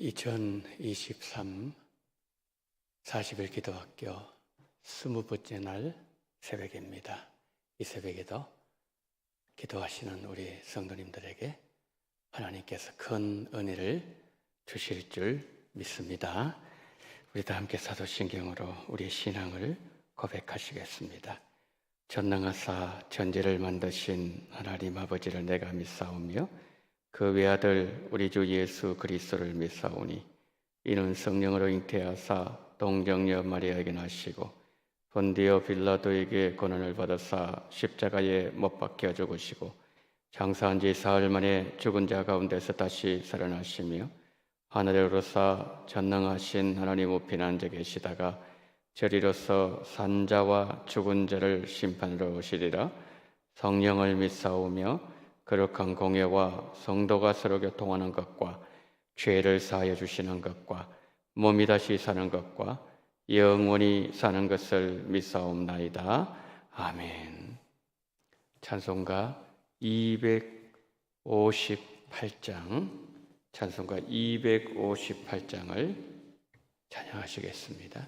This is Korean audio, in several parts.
2023 40일 기도학교 20번째 날 새벽입니다. 이 새벽에도 기도하시는 우리 성도님들에게 하나님께서 큰 은혜를 주실 줄 믿습니다. 우리 다 함께 사도신경으로 우리의 신앙을 고백하시겠습니다. 전능하사 천지를 만드신 하나님 아버지를 내가 믿사오며 그 외아들 우리 주 예수 그리스도를 믿사오니 이는 성령으로 잉태하사 동정녀 마리아에게 나시고 본디오 빌라도에게 고난을 받으사 십자가에 못 박혀 죽으시고 장사한 지 사흘 만에 죽은 자 가운데서 다시 살아나시며 하늘에 오르사 전능하신 하나님 우편에 앉아 계시다가 저리로서 산자와 죽은 자를 심판하러 오시리라. 성령을 믿사오며 거룩한 공예와 성도가 서로 교통하는 것과 죄를 사하여 주시는 것과 몸이 다시 사는 것과 영원히 사는 것을 믿사옵나이다. 아멘. 찬송가 258장 찬송가 258장을 찬양하시겠습니다.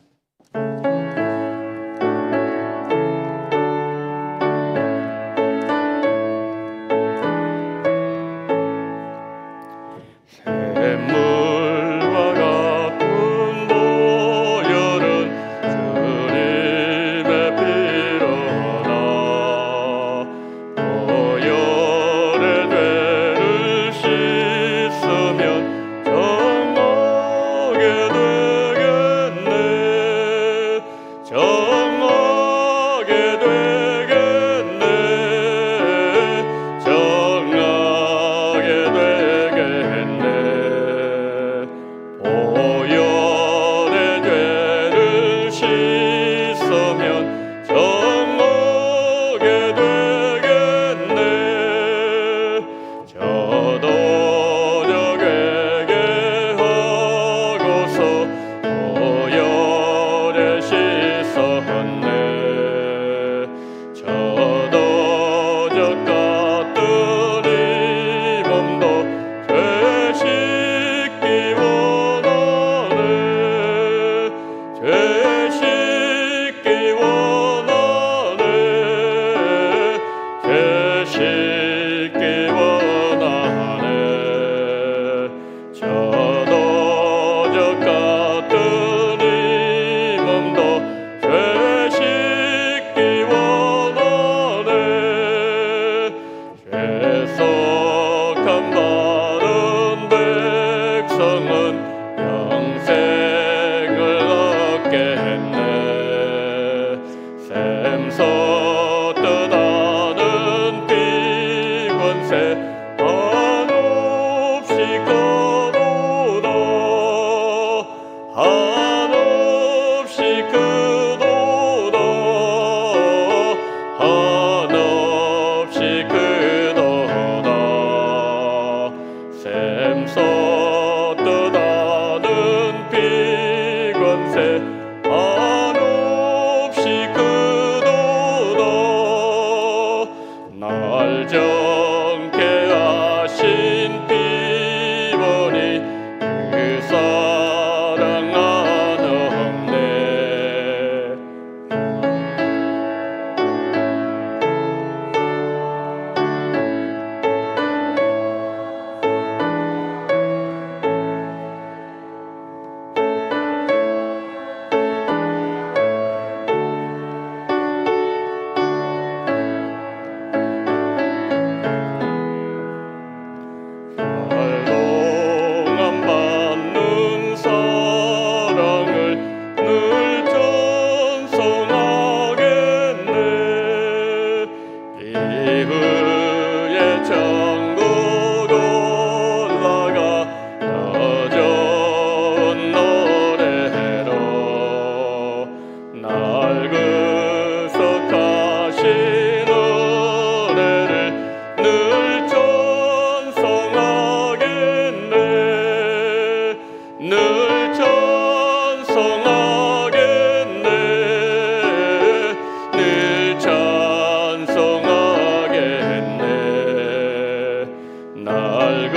날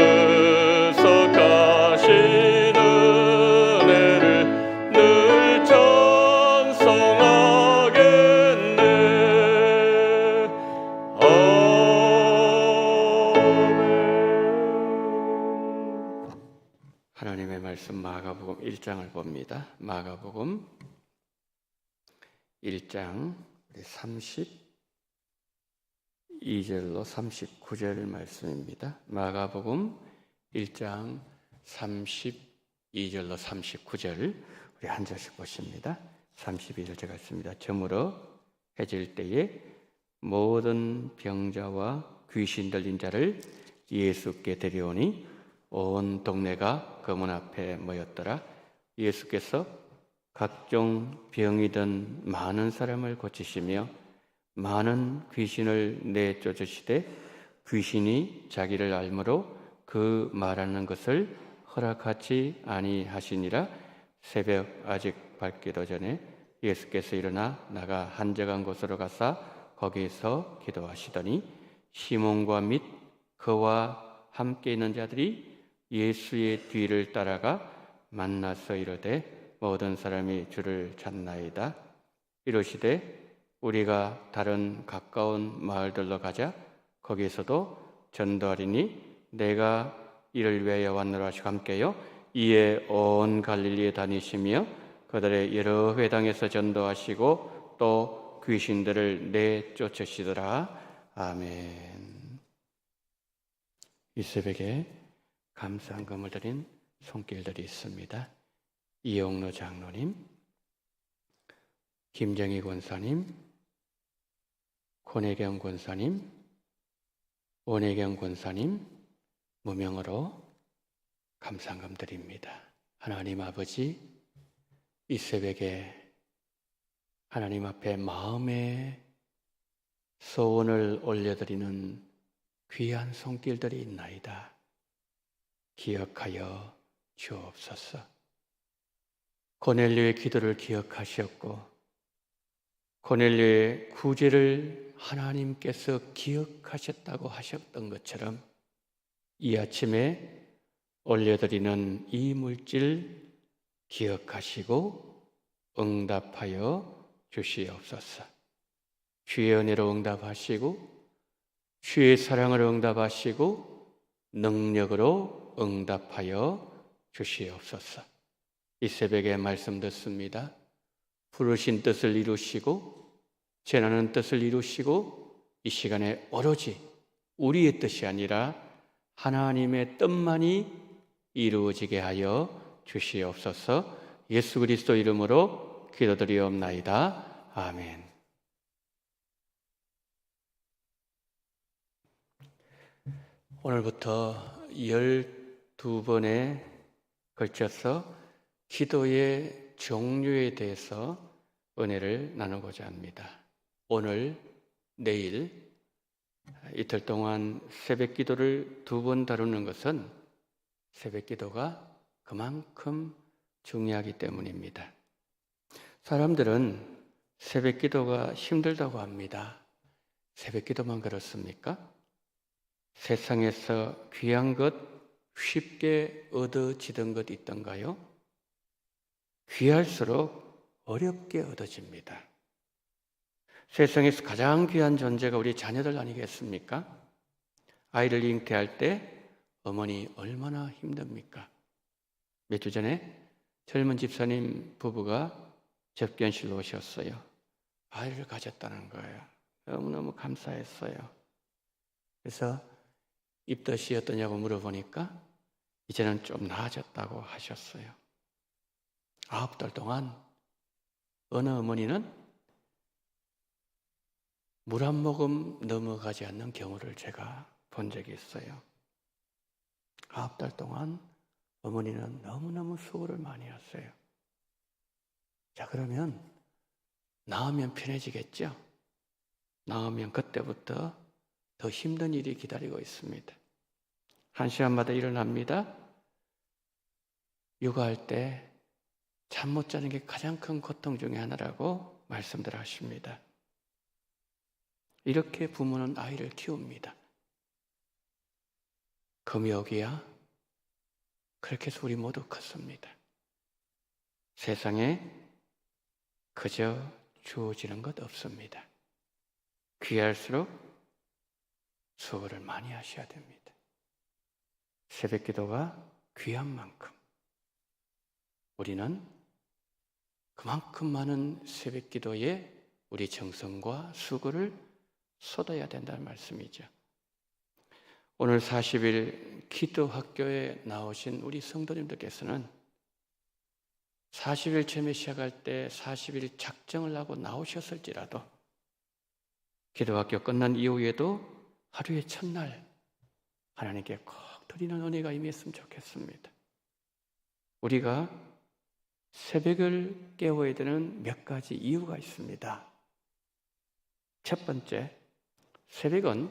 그속하시는 말씀 마가복음 1장을 봅니다. 마가복음 1장 32절로 39절 말씀입니다. 마가복음 1장 32절로 39절 우리 한 절씩 보십니다. 32절 제가 읽습니다. 저물어 해질 때에 모든 병자와 귀신 들린 자를 예수께 데려오니 온 동네가 그 문 앞에 모였더라. 예수께서 각종 병이든 많은 사람을 고치시며 많은 귀신을 내쫓으시되 귀신이 자기를 알므로 그 말하는 것을 허락하지 아니하시니라. 새벽 아직 밝기도 전에 예수께서 일어나 나가 한적한 곳으로 가사 거기서 기도하시더니 시몬과 및 그와 함께 있는 자들이 예수의 뒤를 따라가 만나서 이르되 모든 사람이 주를 찾나이다. 이르시되 우리가 다른 가까운 마을들로 가자. 거기서도 전도하리니 내가 이를 위하여 왔노라 하시고 함께요. 이에 온 갈릴리에 다니시며 그들의 여러 회당에서 전도하시고 또 귀신들을 내쫓으시더라. 아멘. 이 새벽에 감사한 금을 드린 손길들이 있습니다. 이용로 장로님, 김정희 권사님, 권혜경 권사님, 원혜경 권사님 무명으로 감사금 드립니다. 하나님 아버지, 이 새벽에 하나님 앞에 마음의 소원을 올려드리는 귀한 손길들이 있나이다. 기억하여 주옵소서. 고넬료의 기도를 기억하셨고 고넬료의 구제를 하나님께서 기억하셨다고 하셨던 것처럼 이 아침에 올려드리는 이 물질 기억하시고 응답하여 주시옵소서. 주의 은혜로 응답하시고 주의 사랑으로 응답하시고 능력으로 응답하여 주시옵소서. 이 새벽에 말씀 듣습니다. 부르신 뜻을 이루시고 전하는 뜻을 이루시고 이 시간에 오로지 우리의 뜻이 아니라 하나님의 뜻만이 이루어지게 하여 주시옵소서. 예수 그리스도 이름으로 기도드리옵나이다. 아멘. 오늘부터 12번에 걸쳐서 기도의 종류에 대해서 은혜를 나누고자 합니다. 오늘, 내일 이틀 동안 새벽 기도를 2번 다루는 것은 새벽 기도가 그만큼 중요하기 때문입니다. 사람들은 새벽 기도가 힘들다고 합니다. 새벽 기도만 그렇습니까? 세상에서 귀한 것, 쉽게 얻어지던 것 있던가요? 귀할수록 어렵게 얻어집니다. 세상에서 가장 귀한 존재가 우리 자녀들 아니겠습니까? 아이를 잉태할 때 어머니 얼마나 힘듭니까? 몇 주 전에 젊은 집사님 부부가 접견실로 오셨어요. 아이를 가졌다는 거예요. 너무너무 감사했어요. 그래서 입덧이 어떠냐고 물어보니까 이제는 좀 나아졌다고 하셨어요. 9달 동안 어느 어머니는 물 한 모금 넘어가지 않는 경우를 제가 본 적이 있어요. 9달 동안 어머니는 너무너무 수고를 많이 했어요. 자, 그러면 나으면 편해지겠죠? 나으면 그때부터 더 힘든 일이 기다리고 있습니다. 1시간마다 일어납니다. 육아할 때 잠 못 자는 게 가장 큰 고통 중에 하나라고 말씀들 하십니다. 이렇게 부모는 아이를 키웁니다. 금욕이야? 그렇게 해서 우리 모두 컸습니다. 세상에 그저 주어지는 것 없습니다. 귀할수록 수고를 많이 하셔야 됩니다. 새벽 기도가 귀한 만큼 우리는 그만큼 많은 새벽 기도에 우리 정성과 수고를 쏟아야 된다는 말씀이죠. 오늘 40일 기도학교에 나오신 우리 성도님들께서는 40일 처음에 시작할 때 40일 작정을 하고 나오셨을지라도 기도학교 끝난 이후에도 하루의 첫날 하나님께 꼭 드리는 은혜가 임했으면 좋겠습니다. 우리가 새벽을 깨워야 되는 몇 가지 이유가 있습니다. 첫 번째, 새벽은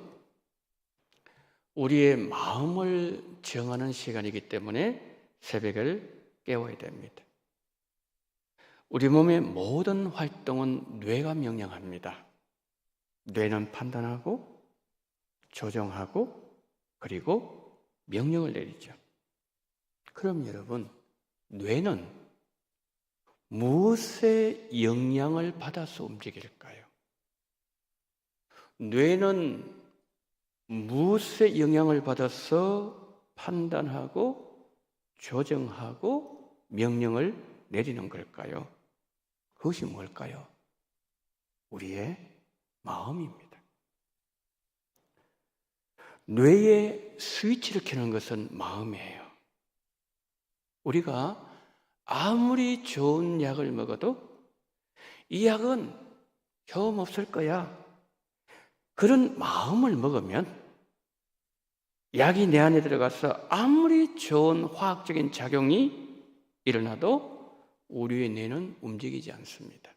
우리의 마음을 정하는 시간이기 때문에 새벽을 깨워야 됩니다. 우리 몸의 모든 활동은 뇌가 명령합니다. 뇌는 판단하고 조정하고 그리고 명령을 내리죠. 그럼 여러분, 뇌는 무엇의 영향을 받아서 움직일까요? 뇌는 무엇의 영향을 받아서 판단하고 조정하고 명령을 내리는 걸까요? 그것이 뭘까요? 우리의 마음입니다. 뇌의 스위치를 켜는 것은 마음이에요. 우리가 아무리 좋은 약을 먹어도 이 약은 효험 없을 거야, 그런 마음을 먹으면 약이 내 안에 들어가서 아무리 좋은 화학적인 작용이 일어나도 우리의 뇌는 움직이지 않습니다.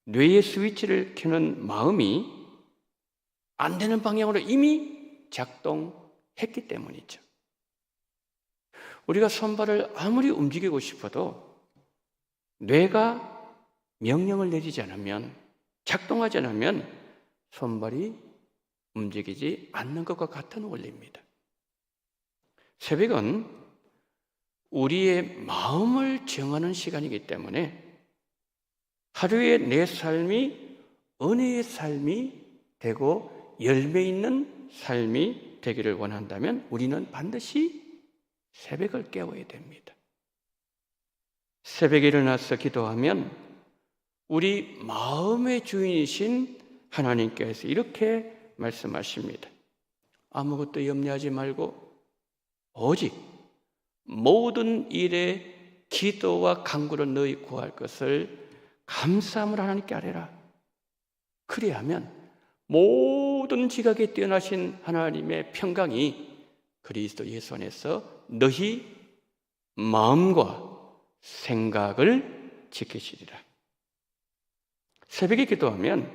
뇌의 스위치를 켜는 마음이 안 되는 방향으로 이미 작동했기 때문이죠. 우리가 손발을 아무리 움직이고 싶어도 뇌가 명령을 내리지 않으면, 작동하지 않으면 손발이 움직이지 않는 것과 같은 원리입니다. 새벽은 우리의 마음을 정하는 시간이기 때문에 하루의 내 삶이 은혜의 삶이 되고 열매 있는 삶이 되기를 원한다면 우리는 반드시 새벽을 깨워야 됩니다. 새벽에 일어나서 기도하면 우리 마음의 주인이신 하나님께서 이렇게 말씀하십니다. 아무것도 염려하지 말고 오직 모든 일에 기도와 간구로 너희 구할 것을 감사함으로 하나님께 아뢰라. 그리하면 모든 지각에 뛰어나신 하나님의 평강이 그리스도 예수 안에서 너희 마음과 생각을 지키시리라. 새벽에 기도하면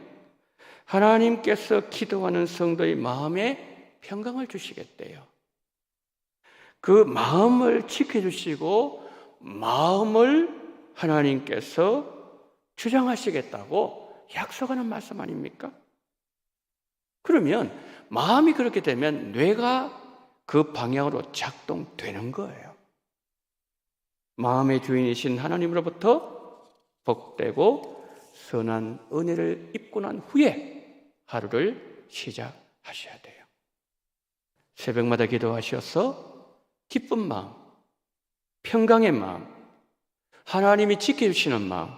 하나님께서 기도하는 성도의 마음에 평강을 주시겠대요. 그 마음을 지켜주시고 마음을 하나님께서 주장하시겠다고 약속하는 말씀 아닙니까? 그러면 마음이 그렇게 되면 뇌가 그 방향으로 작동되는 거예요. 마음의 주인이신 하나님으로부터 복되고 선한 은혜를 입고 난 후에 하루를 시작하셔야 돼요. 새벽마다 기도하셔서 기쁜 마음, 평강의 마음, 하나님이 지켜주시는 마음,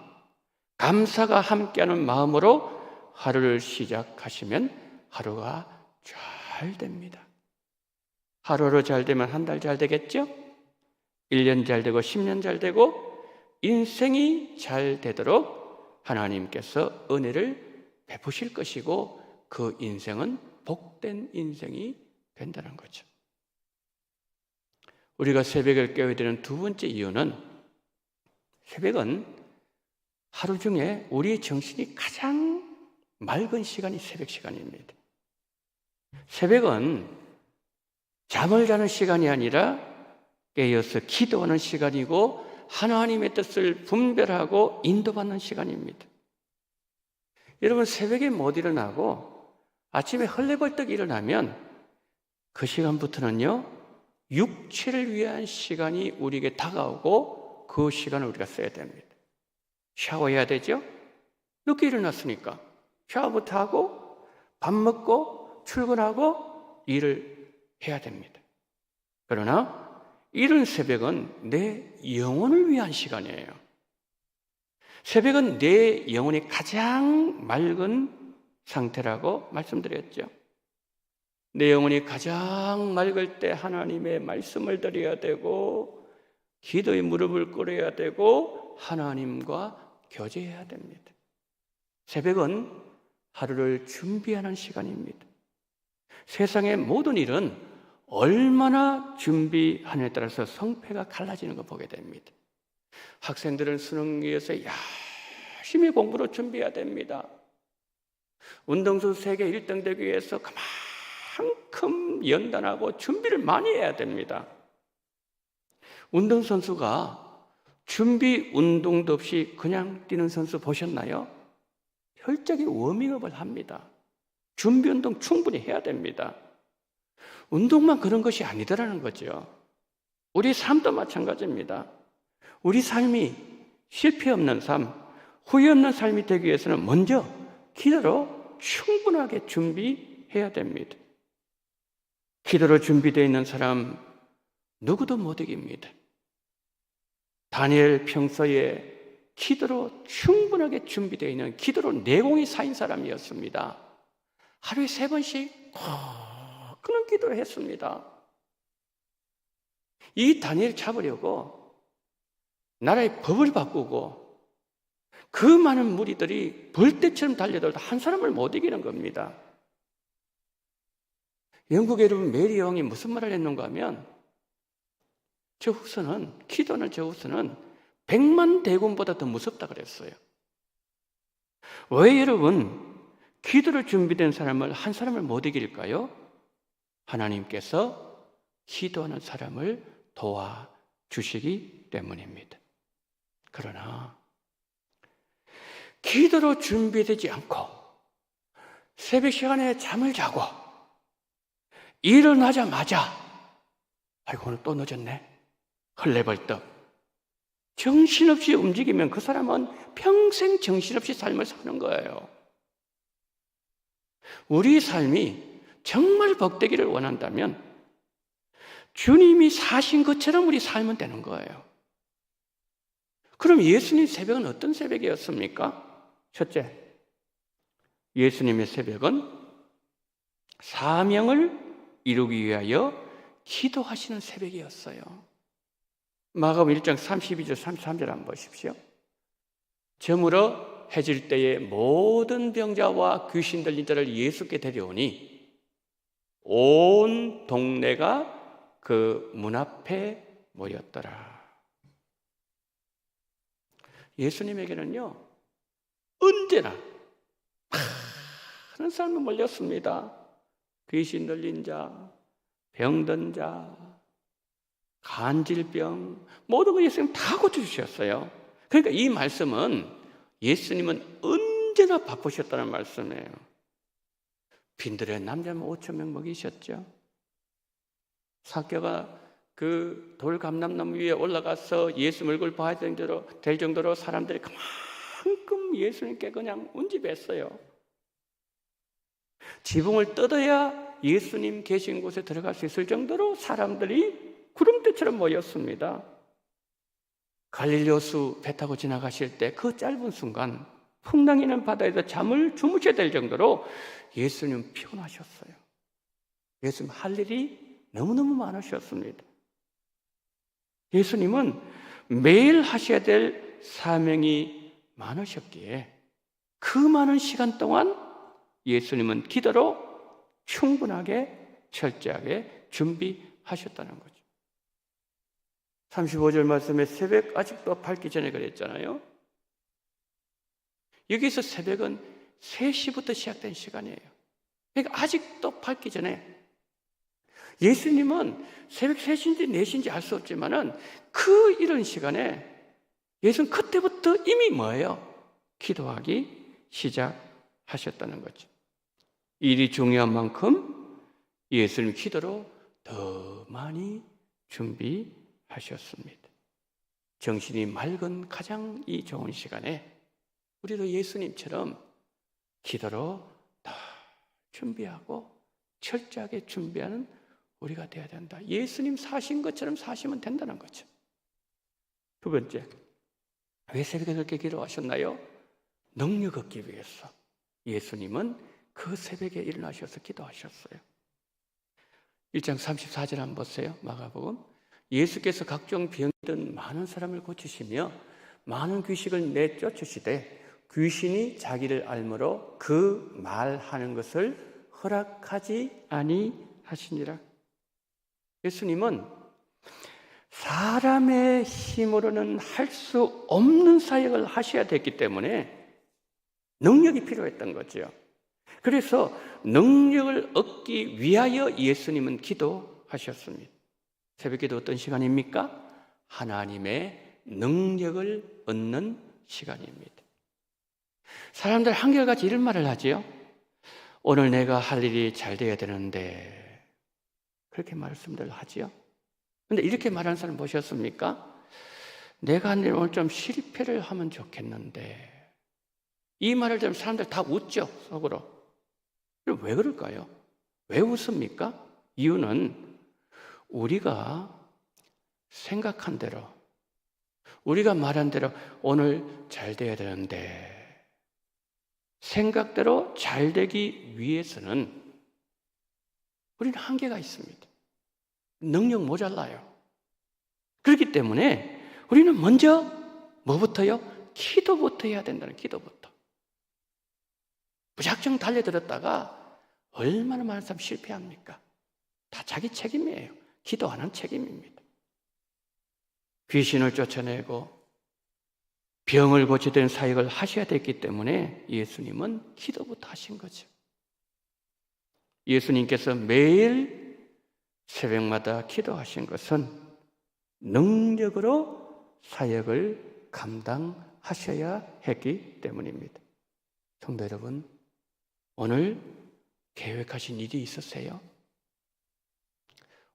감사가 함께하는 마음으로 하루를 시작하시면 하루가 잘 됩니다. 하루하루 잘 되면 한 달 잘 되겠죠? 1년 잘 되고 10년 잘 되고 인생이 잘 되도록 하나님께서 은혜를 베푸실 것이고 그 인생은 복된 인생이 된다는 거죠. 우리가 새벽을 깨워야 되는 두 번째 이유는 새벽은 하루 중에 우리의 정신이 가장 맑은 시간이 새벽 시간입니다. 새벽은 잠을 자는 시간이 아니라 깨어서 기도하는 시간이고 하나님의 뜻을 분별하고 인도받는 시간입니다. 여러분, 새벽에 못 일어나고 아침에 헐레벌떡 일어나면 그 시간부터는요, 육체를 위한 시간이 우리에게 다가오고 그 시간을 우리가 써야 됩니다. 샤워해야 되죠? 늦게 일어났으니까 샤워부터 하고 밥 먹고 출근하고 일을 해야 됩니다. 그러나 이런 새벽은 내 영혼을 위한 시간이에요. 새벽은 내 영혼이 가장 맑은 상태라고 말씀드렸죠. 내 영혼이 가장 맑을 때 하나님의 말씀을 드려야 되고 기도의 무릎을 꿇어야 되고 하나님과 교제해야 됩니다. 새벽은 하루를 준비하는 시간입니다. 세상의 모든 일은 얼마나 준비하느냐에 따라서 성패가 갈라지는 걸 보게 됩니다. 학생들은 수능 위해서 열심히 공부로 준비해야 됩니다. 운동선수 세계 1등 되기 위해서 그만큼 연단하고 준비를 많이 해야 됩니다. 운동선수가 준비 운동도 없이 그냥 뛰는 선수 보셨나요? 철저히 워밍업을 합니다. 준비 운동 충분히 해야 됩니다. 운동만 그런 것이 아니더라는 거죠. 우리 삶도 마찬가지입니다. 우리 삶이 실패 없는 삶, 후회 없는 삶이 되기 위해서는 먼저 기도로 충분하게 준비해야 됩니다. 기도로 준비되어 있는 사람 누구도 못 이깁니다. 다니엘 평소에 기도로 충분하게 준비되어 있는 기도로 내공이 쌓인 사람이었습니다. 하루에 3번씩 그런 기도를 했습니다. 이 다니엘 잡으려고 나라의 법을 바꾸고 그 많은 무리들이 벌떼처럼 달려들어도 한 사람을 못 이기는 겁니다. 영국의 여러분 메리 여왕이 무슨 말을 했는가 하면 기도는 저 후손은 100만 대군보다 더 무섭다 그랬어요. 왜 여러분 기도를 준비된 사람을 한 사람을 못 이길까요? 하나님께서 기도하는 사람을 도와주시기 때문입니다. 그러나 기도로 준비되지 않고 새벽 시간에 잠을 자고 일어나자마자 아이고 오늘 또 늦었네 헐레벌떡 정신없이 움직이면 그 사람은 평생 정신없이 삶을 사는 거예요. 우리 삶이 정말 복되기를 원한다면 주님이 사신 것처럼 우리 살면 되는 거예요. 그럼 예수님 새벽은 어떤 새벽이었습니까? 첫째, 예수님의 새벽은 사명을 이루기 위하여 기도하시는 새벽이었어요. 마가복음 1장 32절 33절 한번 보십시오. 저물어 해질 때에 모든 병자와 귀신 들린 자를 예수께 데려오니 온 동네가 그 문 앞에 모였더라. 예수님에게는요 언제나 많은 사람이 몰렸습니다. 귀신 들린 자, 병든 자, 간질병 모든 걸 예수님 다 고쳐주셨어요. 그러니까 이 말씀은 예수님은 언제나 바쁘셨다는 말씀이에요. 빈들의 남자면 5,000명 먹이셨죠. 삭개가 그 돌 감람나무 위에 올라가서 예수 얼굴 봐야 될 정도로 사람들이 그만큼 예수님께 그냥 운집했어요. 지붕을 뜯어야 예수님 계신 곳에 들어갈 수 있을 정도로 사람들이 구름대처럼 모였습니다. 갈릴리 호수 배 타고 지나가실 때 그 짧은 순간 풍랑이는 바다에서 잠을 주무셔야 될 정도로 예수님 피곤하셨어요. 예수님 할 일이 너무너무 많으셨습니다. 예수님은 매일 하셔야 될 사명이 많으셨기에 그 많은 시간 동안 예수님은 기도로 충분하게 철저하게 준비하셨다는 거죠. 35절 말씀에 새벽 아직도 밝기 전에 그랬잖아요. 여기서 새벽은 3시부터 시작된 시간이에요. 그러니까 아직도 밝기 전에 예수님은 새벽 3시인지 4시인지 알 수 없지만은 그 이런 시간에 예수는 그때부터 이미 뭐예요? 기도하기 시작하셨다는 거죠. 일이 중요한 만큼 예수님 기도로 더 많이 준비하셨습니다. 정신이 맑은 가장 이 좋은 시간에 우리도 예수님처럼 기도로 더 준비하고 철저하게 준비하는 우리가 돼야 된다. 예수님 사신 것처럼 사시면 된다는 거죠. 두 번째, 왜 새벽에 그렇게 기도하셨나요? 능력 얻기 위해서. 예수님은 그 새벽에 일어나셔서 기도하셨어요. 1장 34절 한번 보세요. 마가복음. 예수께서 각종 병든 많은 사람을 고치시며 많은 귀신을 내쫓으시되 귀신이 자기를 알므로 그 말하는 것을 허락하지 아니하시니라. 예수님은 사람의 힘으로는 할 수 없는 사역을 하셔야 됐기 때문에 능력이 필요했던 거죠. 그래서 능력을 얻기 위하여 예수님은 기도하셨습니다. 새벽기도 어떤 시간입니까? 하나님의 능력을 얻는 시간입니다. 사람들 한결같이 이런 말을 하지요. 오늘 내가 할 일이 잘 돼야 되는데, 그렇게 말씀들 하지요. 근데 이렇게 말하는 사람 보셨습니까? 내가 오늘 좀 실패를 하면 좋겠는데, 이 말을 들으면 사람들 다 웃죠, 속으로. 왜 그럴까요? 왜 웃습니까? 이유는 우리가 생각한 대로, 우리가 말한 대로 오늘 잘 돼야 되는데, 생각대로 잘 되기 위해서는 우리는 한계가 있습니다. 능력 모자라요. 그렇기 때문에 우리는 먼저 뭐부터요? 기도부터 해야 된다는, 기도부터. 무작정 달려들었다가 얼마나 많은 사람 실패합니까? 다 자기 책임이에요. 기도하는 책임입니다. 귀신을 쫓아내고 병을 고치던 사역을 하셔야 됐기 때문에 예수님은 기도부터 하신 거죠. 예수님께서 매일 새벽마다 기도하신 것은 능력으로 사역을 감당하셔야 했기 때문입니다. 성도 여러분, 오늘 계획하신 일이 있으세요?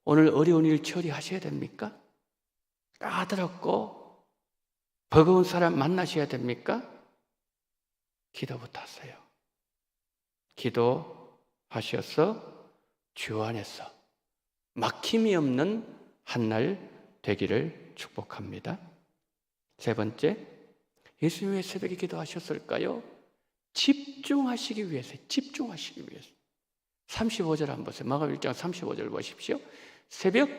오늘 어려운 일 처리하셔야 됩니까? 까다롭고 버거운 사람 만나셔야 됩니까? 기도부터 하세요. 기도하셔서 주 안에서 막힘이 없는 한 날 되기를 축복합니다. 세 번째, 예수님 왜 새벽에 기도하셨을까요? 집중하시기 위해서, 집중하시기 위해서. 35절 한번 보세요. 마가복음 1장 35절 보십시오. 새벽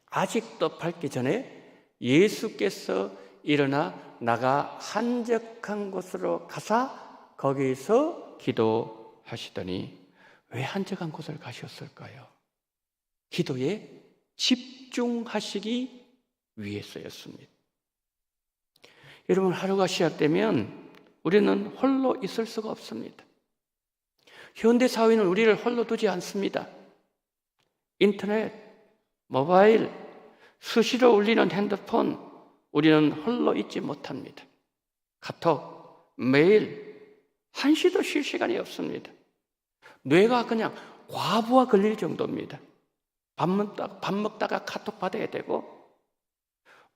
아직도 밝기 전에 예수께서 일어나 나가 한적한 곳으로 가사 거기서 기도하시더니, 왜 한적한 곳을 가셨을까요? 기도에 집중하시기 위해서였습니다. 여러분, 하루가 시작되면 우리는 홀로 있을 수가 없습니다. 현대 사회는 우리를 홀로 두지 않습니다. 인터넷, 모바일, 수시로 울리는 핸드폰, 우리는 홀로 있지 못합니다. 카톡, 메일, 한시도 쉴 시간이 없습니다. 뇌가 그냥 과부하 걸릴 정도입니다. 밥 먹다가 카톡 받아야 되고,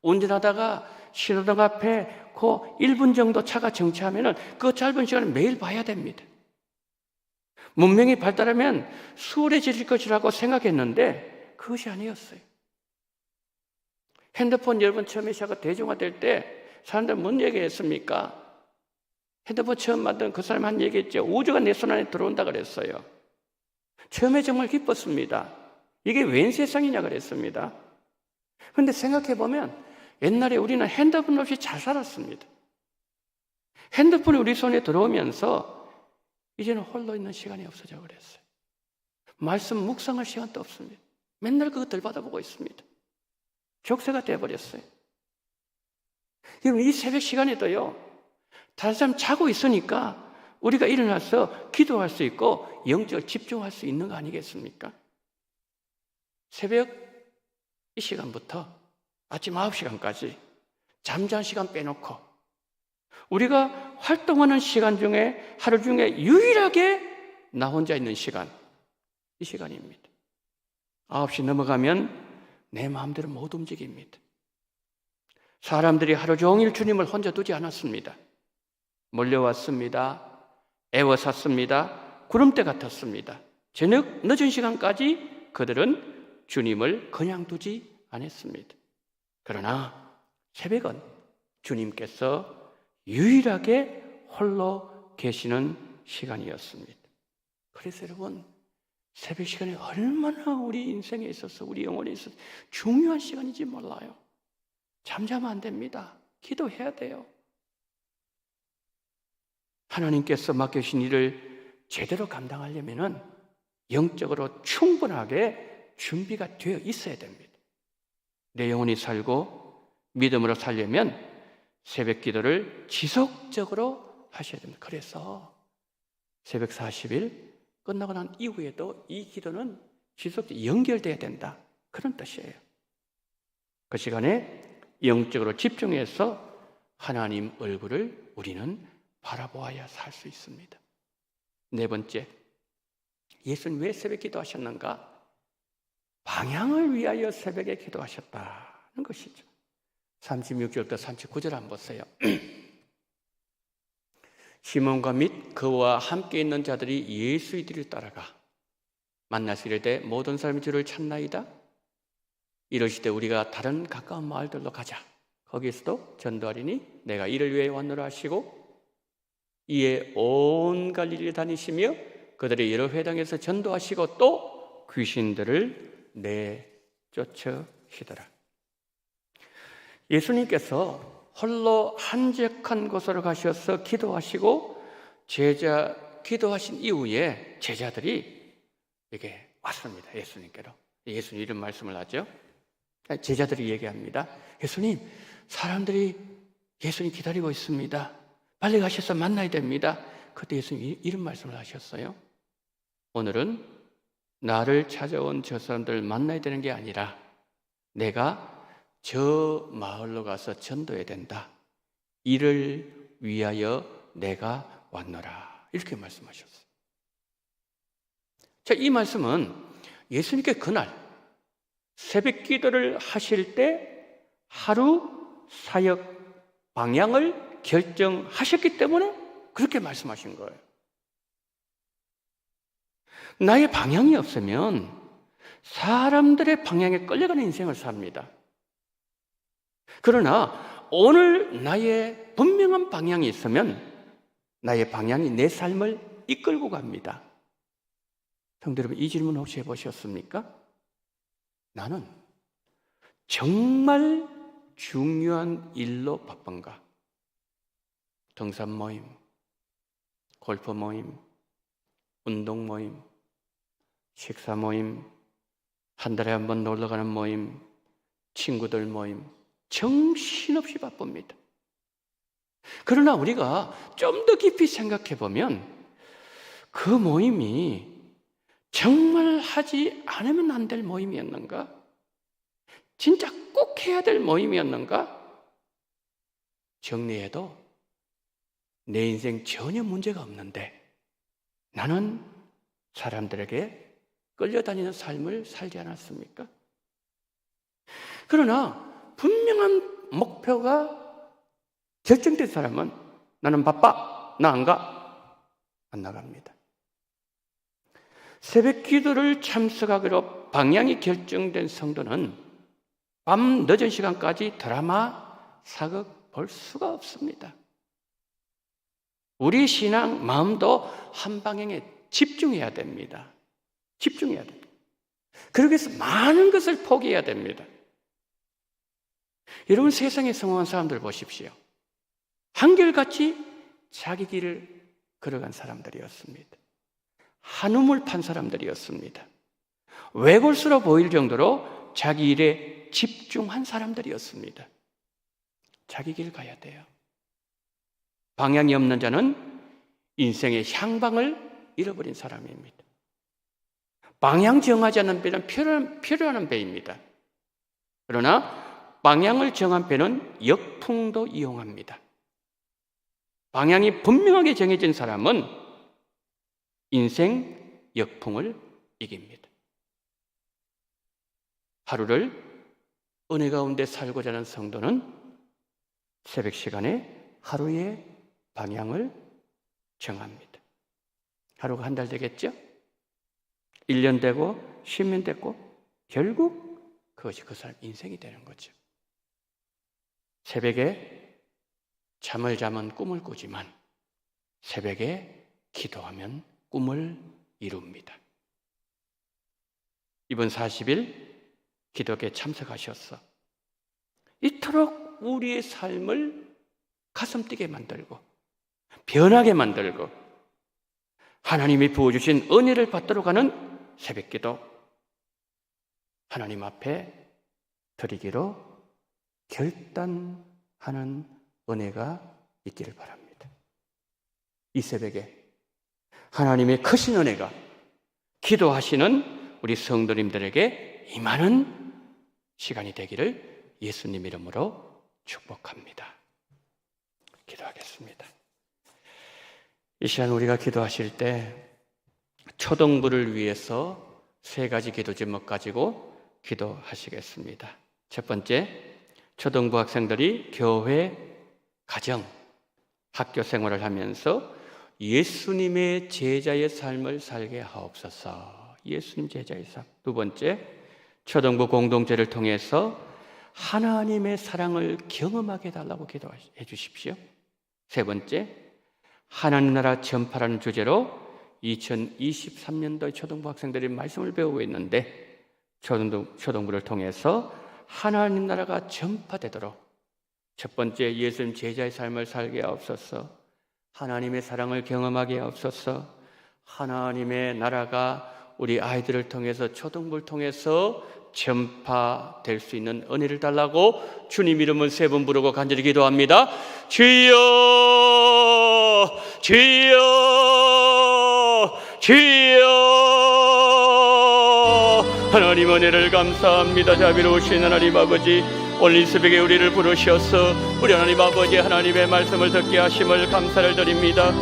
운전하다가 신호등 앞에 그 1분 정도 차가 정차하면 그 짧은 시간을 매일 봐야 됩니다. 문명이 발달하면 수월해질 것이라고 생각했는데 그것이 아니었어요. 핸드폰 여러분 처음에 시작가 대중화될 때 사람들 뭔 얘기했습니까? 핸드폰 처음 만든 그 사람이 한 얘기했죠. 우주가 내 손 안에 들어온다 그랬어요. 처음에 정말 기뻤습니다. 이게 웬 세상이냐 그랬습니다. 그런데 생각해보면 옛날에 우리는 핸드폰 없이 잘 살았습니다. 핸드폰이 우리 손에 들어오면서 이제는 홀로 있는 시간이 없어져 그랬어요. 말씀 묵상할 시간도 없습니다. 맨날 그것들 받아보고 있습니다. 족쇄가 되어버렸어요. 여러분, 이 새벽 시간에도요, 다른 사람 자고 있으니까 우리가 일어나서 기도할 수 있고 영적으로 집중할 수 있는 거 아니겠습니까? 새벽 이 시간부터 아침 9시간까지 잠자는 시간 빼놓고 우리가 활동하는 시간 중에 하루 중에 유일하게 나 혼자 있는 시간, 이 시간입니다. 9시 넘어가면 내 마음대로 못 움직입니다. 사람들이 하루 종일 주님을 혼자 두지 않았습니다. 몰려왔습니다. 애워쌌습니다. 구름대 같았습니다. 저녁 늦은 시간까지 그들은 주님을 그냥 두지 않았습니다. 그러나 새벽은 주님께서 유일하게 홀로 계시는 시간이었습니다. 그래서 여러분, 새벽 시간이 얼마나 우리 인생에 있어서, 우리 영혼에 있어서 중요한 시간인지 몰라요. 잠자면 안 됩니다. 기도해야 돼요. 하나님께서 맡겨주신 일을 제대로 감당하려면 영적으로 충분하게 준비가 되어 있어야 됩니다. 내 영혼이 살고 믿음으로 살려면 새벽 기도를 지속적으로 하셔야 됩니다. 그래서 새벽 40일 끝나고 난 이후에도 이 기도는 지속적으로 연결돼야 된다. 그런 뜻이에요. 그 시간에 영적으로 집중해서 하나님 얼굴을 우리는 바라보아야 살 수 있습니다. 네 번째, 예수님 왜 새벽 기도하셨는가? 방향을 위하여 새벽에 기도하셨다는 것이죠. 36절부터 39절 한번 보세요. 시몬과 및 그와 함께 있는 자들이 예수의 뒤를 따라가 만나서 이르되 모든 사람이 주를 찾나이다. 이러시되 우리가 다른 가까운 마을들로 가자. 거기에서도 전도하리니 내가 이를 위해 왔노라 하시고 이에 온 갈릴리를 다니시며 그들의 여러 회당에서 전도하시고 또 귀신들을 내쫓으시더라. 예수님께서 홀로 한적한 곳으로 가셔서 기도하시고 기도하신 이후에 제자들이 이렇게 왔습니다. 예수님께로. 예수님 이런 말씀을 하죠. 제자들이 얘기합니다. 예수님, 사람들이 예수님 기다리고 있습니다. 빨리 가셔서 만나야 됩니다. 그때 예수님 이런 말씀을 하셨어요. 오늘은 나를 찾아온 저 사람들을 만나야 되는 게 아니라 내가 저 마을로 가서 전도해야 된다. 이를 위하여 내가 왔노라. 이렇게 말씀하셨어요. 자, 이 말씀은 예수님께 그날 새벽 기도를 하실 때 하루 사역 방향을 결정하셨기 때문에 그렇게 말씀하신 거예요. 나의 방향이 없으면 사람들의 방향에 끌려가는 인생을 삽니다. 그러나 오늘 나의 분명한 방향이 있으면 나의 방향이 내 삶을 이끌고 갑니다. 성도 여러분, 이 질문 혹시 해보셨습니까? 나는 정말 중요한 일로 바쁜가? 등산 모임, 골프 모임, 운동 모임, 식사 모임, 한 달에 한 번 놀러 가는 모임, 친구들 모임, 정신없이 바쁩니다. 그러나 우리가 좀 더 깊이 생각해 보면 그 모임이 정말 하지 않으면 안 될 모임이었는가? 진짜 꼭 해야 될 모임이었는가? 정리해도 내 인생 전혀 문제가 없는데 나는 사람들에게 끌려다니는 삶을 살지 않았습니까? 그러나 분명한 목표가 결정된 사람은 나는 바빠, 나 안 가, 안 나갑니다. 새벽 기도를 참석하기로 방향이 결정된 성도는 밤 늦은 시간까지 드라마 사극 볼 수가 없습니다. 우리 신앙 마음도 한 방향에 집중해야 됩니다. 집중해야 됩니다. 그러기 위해서 많은 것을 포기해야 됩니다. 여러분, 세상에 성공한 사람들 보십시오. 한결같이 자기 길을 걸어간 사람들이었습니다. 한우물 판 사람들이었습니다. 외골수로 보일 정도로 자기 일에 집중한 사람들이었습니다. 자기 길 가야 돼요. 방향이 없는 자는 인생의 향방을 잃어버린 사람입니다. 방향 정하지 않는 배는 필요한 배입니다. 그러나 방향을 정한 배는 역풍도 이용합니다. 방향이 분명하게 정해진 사람은 인생 역풍을 이깁니다. 하루를 은혜 가운데 살고자 하는 성도는 새벽 시간에 하루의 방향을 정합니다. 하루가 한 달 되겠죠? 1년 되고 10년 됐고 결국 그것이 그 사람 인생이 되는 거죠. 새벽에 잠을 자면 꿈을 꾸지만 새벽에 기도하면 꿈을 이룹니다. 이번 40일 기도회에 참석하셔서 이토록 우리의 삶을 가슴 뛰게 만들고 변하게 만들고 하나님이 부어주신 은혜를 받도록 하는 새벽기도 하나님 앞에 드리기로 결단하는 은혜가 있기를 바랍니다. 이 새벽에 하나님의 크신 은혜가 기도하시는 우리 성도님들에게 임하는 시간이 되기를 예수님 이름으로 축복합니다. 기도하겠습니다. 이 시간 우리가 기도하실 때 초등부를 위해서 3가지 기도 제목 가지고 기도하시겠습니다. 첫 번째, 초등부 학생들이 교회, 가정, 학교 생활을 하면서 예수님의 제자의 삶을 살게 하옵소서. 예수님 제자의 삶. 두 번째, 초등부 공동체를 통해서 하나님의 사랑을 경험하게 해달라고 기도해 주십시오. 세 번째, 하나님 나라 전파라는 주제로 2023년도에 초등부 학생들이 말씀을 배우고 있는데 초등부를 통해서 하나님 나라가 전파되도록 첫 번째, 예수님 제자의 삶을 살게 하옵소서. 하나님의 사랑을 경험하게 하옵소서. 하나님의 나라가 우리 아이들을 통해서 초등부를 통해서 전파될 수 있는 은혜를 달라고 주님 이름을 3번 부르고 간절히 기도합니다. 주여, 주여, 주여. 하나님 은혜를 감사합니다. 자비로우신 하나님 아버지, 오늘 이 새벽에 우리를 부르셔서 우리 하나님 아버지 하나님의 말씀을 듣게 하심을 감사를 드립니다.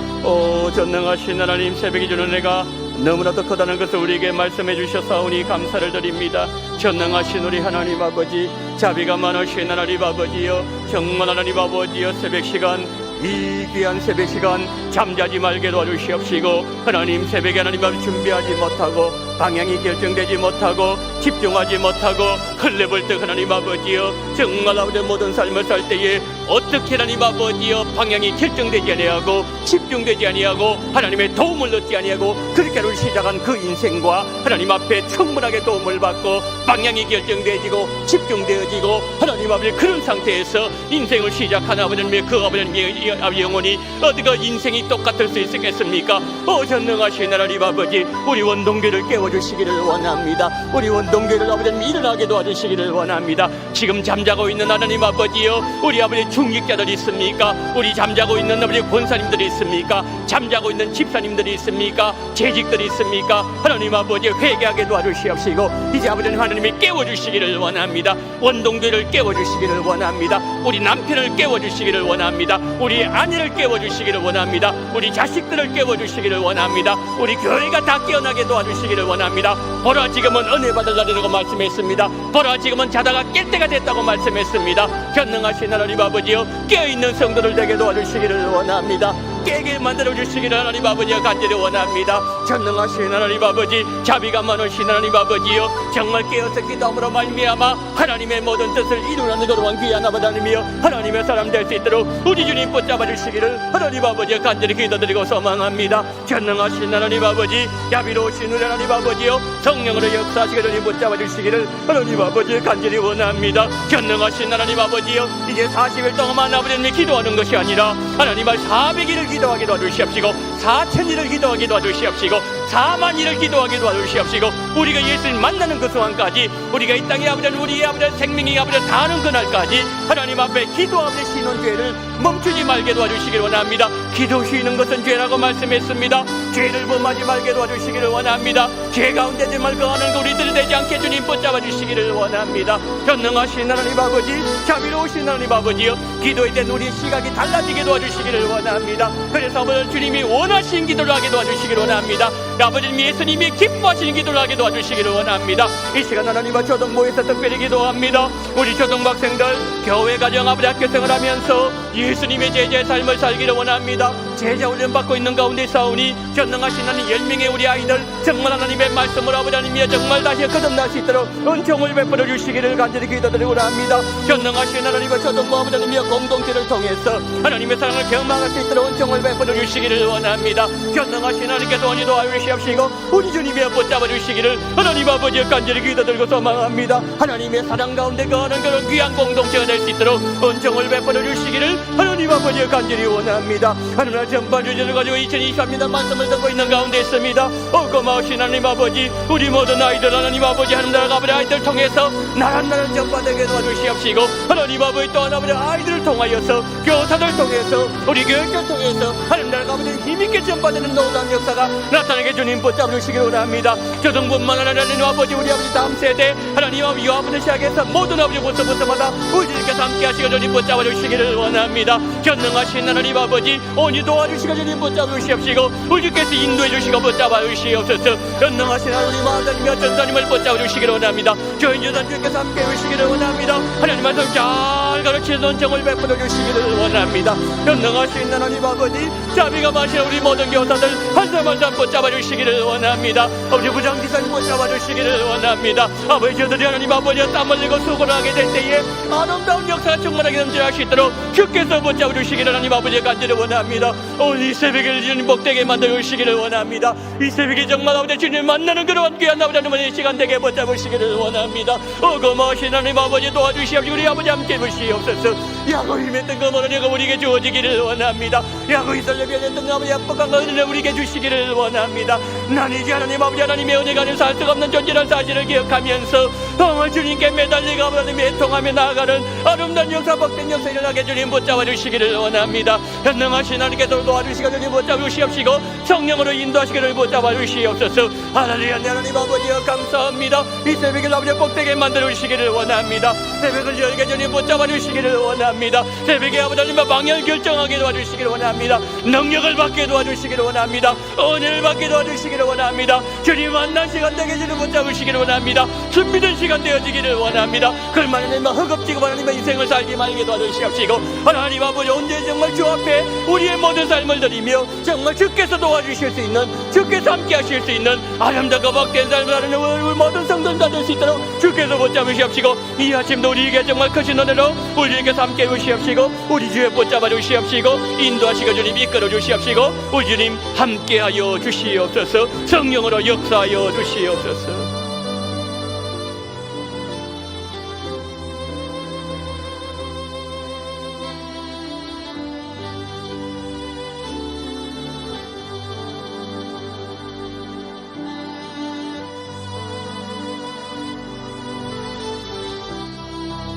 전능하신 하나님, 새벽에 주는 은혜가 너무나도 크다는 것을 우리에게 말씀해 주셔서오니 감사를 드립니다. 전능하신 우리 하나님 아버지, 자비가 많으신 하나님 아버지여, 정말 하나님 아버지여, 새벽 시간, 이 귀한 새벽 시간 잠자지 말게 도와주시옵시고, 하나님 새벽에 하나님 앞에 준비하지 못하고 방향이 결정되지 못하고 집중하지 못하고 흘려볼때 하나님 아버지여, 정말 아버지 모든 삶을 살 때에 어떻게 하나님 아버지여 방향이 결정되지 아니하고 집중되지 아니하고 하나님의 도움을 얻지 아니하고 그렇게 하루 시작한 그 인생과 하나님 앞에 충분하게 도움을 받고 방향이 결정되지고 집중되어지고 하나님 아버지 그런 상태에서 인생을 시작한 아버지님의 그 아버지님의 영혼이 어디가 인생이 똑같을 수 있겠습니까? 전능하신 하나님 아버지, 우리 원동교를 깨워주시기를 원합니다. 우리 원동교를 아버지님 일어나게 도와주시기를 원합니다. 지금 잠자고 있는 하나님 아버지요, 우리 아버지 중직자들이 있습니까? 우리 잠자고 있는 아버지 권사님들이 있습니까? 잠자고 있는 집사님들이 있습니까? 재직들이 있습니까? 하나님 아버지 회개하게 도와주시옵시고 이제 아버지님 하나님이 깨워주시기를 원합니다. 원동교를 깨워주시기를 원합니다. 우리 남편을 깨워주시기를 원합니다. 우리 아내를 깨워주시기를 원합니다. 우리 자식들을 깨워주시기를 원합니다. 우리 교회가 다 깨어나게 도와주시기를 원합니다. 보라 지금은 은혜 받을 날이라고 말씀했습니다. 보라 지금은 자다가 깰 때가 됐다고 말씀했습니다. 전능하신 하나님 아버지여, 깨어있는 성도를 되게 도와주시기를 원합니다. 깨게 만들어주시기를 하나님 아버지여 간절히 원합니다. 전능하신 하나님 아버지, 자비가 많으신 하나님 아버지여, 정말 깨어서 기도함으로 말미암아 하나님의 모든 뜻을 이루는 거룩한 귀한 아버지 하나님이여, 하나님의 사람 될 수 있도록 우리 주님 붙잡아 주시기를 하나님 아버지여 간절히 기도드리고 소망합니다. 전능하신 하나님 아버지, 자비로우신 우리 하나님 아버지여, 성령으로 역사하시기를 붙잡아 주시기를 하나님 아버지여 간절히 원합니다. 전능하신 하나님 아버지여, 이제 40일 동안 아버지님이 기도하는 것이 아니라 하나님 말 400일을 기도하게 도와주시옵시고 4,000일을 기도하게 도와주시옵시고 4만일을 기도하게 도와주시옵시고 우리가 예수님 만나는 그 순간까지 우리가 이 땅에 아버지 우리의 아버지 생명이 아버지 다하는 그날까지 하나님 앞에 기도하며 쉬는 죄를 멈추지 말게 도와주시기를 원합니다. 기도 쉬는 것은 죄라고 말씀했습니다. 죄를 범하지 말게 도와주시기를 원합니다. 죄 가운데 정말 거하는 우리들이 되지 않게 주님 붙잡아 주시기를 원합니다. 전능하신 하나님 아버지, 자비로우신 하나님 아버지여, 기도에 대한 우리의 시각이 달라지게 도와주시기를 원합니다. 그래서 아버지 주님이 원하신 기도를 하게 도와주시기를 원합니다. 아버지님 예수님이 기뻐하시는 기도를 하게 도와주시기를 원합니다. 이 시간 하나님과 초등부에서 특별히 기도합니다. 우리 초등부 학생들 교회 가정 아버지 학교 생활하면서 예수님의 제자의 삶을 살기를 원합니다. 제자 훈련 받고 있는 가운데 싸우니 전능하신 하나님 10명의 우리 아이들 정말 하나님의 말씀을 아버지 하나님이여 정말 다시 거듭날 수 있도록 은총을 베풀어 주시기를 간절히 기도드리고 합니다. 전능하신 하나님과 초등부 아버지 하나님이여 공동체를 통해서 하나님의 사랑을 경험할 수 있도록 은총을 베풀어 주시기를 원합니다. 전능하신 하나님께서 오늘도 도와주시옵시고 우리 주님의 붙잡아 주시기를 하나님 아버지여 간절히 기도드리고 소망합니다. 하나님의 사랑 가운데 거하는 그런 귀한 공동체가 될 수 있도록 은총을 베풀어 주시기를 하나님 아버지여 간절히 원합니다. 하나님 전반 주제를 가지고 2023년 말씀을 듣고 있는 가운데 있습니다. 고마우신 하나님 아버지, 우리 모든 아이들 하나님 아버지 하나님 나라 아버지 아이들 통해서 나란 전파되게 도와주시옵시고 하나님 아버지 또한 아버지 아이들을 통하여서 교사들 통해서 우리 교육들 통해서 하나님 나라 아버지 힘있게 전파되는 놀라운 역사가 나타나게 주님 붙잡아 주시기 원합니다. 저등분만 하나님 아버지 우리 아버지 다음 세대 하나님 아버지 요아부터 시작해서 모든 아버지 부서마다 우리 주님께서 함께 하시고 주님 붙잡아 주시기를 원합니다. 전능하신 하나님 아버지 오니 도와주시고 주님 붙잡아 주시옵시고 우리 주께서 인도해 주시고 붙잡아 주시옵소서. 전능하신 하나님 아버지 전사님을 붙잡아 주시기를 원합니다. 저희 주단 주께서 함께 해주시기를 원합니다. 하나님 말씀 잘 가르치는 은총을 베풀어 주시기를 원합니다. 전능하신 하나님 아버지 자비가 마시는 우리 모든 교사들 한 사람 한 사람 붙잡아 주시기를 원합니다. 아버지 부장기사님 붙잡아 주시기를 원합니다. 아버지 저들이 하나님 아버지 땀 흘리고 수고를 하게 될 때에 아름다운 역사가 충만하게 넘쳐날 수 있도록 주께서 붙잡아 주시기를 하나님 아버지 간절히 원합니다. 오늘 이 새벽에 주님 복되게 만들어 주시기를 원합니다. 이 새벽에 정말 아버지 주님 만나는 그런 귀한 아버지 하나님의 시간 되게 붙잡아 주시기를 원합니다. 고마우신 하나님 아버지 도와주시옵시고 우리 아버지 함께 해주시옵소서. 야고 힘했던 그 모든 여가 우리에게 주어지기를 원합니다. 야고 이슬람이 했던 아버지 약복한 은혜를 우리에게 주시기를 원합니다. 난 이제 하나님 아버지 하나님의 은혜가 아닌 살 수가 없는 존재라는 사실을 기억하면서 정말 주님께 매달리고 하나님의 애통하며 나아가는 아름다운 역사 복된 역사 일어나게 주님 붙잡아 주시기를 원합니다. 현능하신 하나님께서 도와주시고 주님 붙잡아 주시옵시고 성령으로 인도하시기를 붙잡아 주시옵소서. 할렐루야. 하나님 아버지여 감사합니다. 이 새벽에 아버지 복되게 만들어 주시기를 원합니다. 새벽을 열게 주님 붙잡아 주시기를 원합니다. 새벽에 아버지 하나님의 방향을 결정하게 도와주시기를 원합니다. 능력을 받게 도와주시기를 원합니다. 은혜를 받게 도와주시기를 원합니다. 주님 만난 시간 되게 주님 붙잡으시기를 원합니다. 준비된 시간 되어지기를 원합니다. 그만 하나님의 허겁지겁 하나님의 인생을 살지 말게 도와주시옵시고 하나님 아버지 언제 정말 주 앞에 우리의 모든 삶을 드리며 정말 주께서 도와주실 수 있는 주께서 함께 하실 수 있는 아름답고 복된 삶을 하는 우리 모든 성도들 될 수 있도록 주께서 붙잡으시옵시고 이 아침도 우리에게 정말 크신 은혜로 우리 주님께서 함께 해주시옵시고 우리 주에 붙잡아 주시옵시고 인도하시고 주님 이끌어 주시옵시고 우리 주님 함께하여 주시옵소서. 성령으로 역사하여 주시옵소서.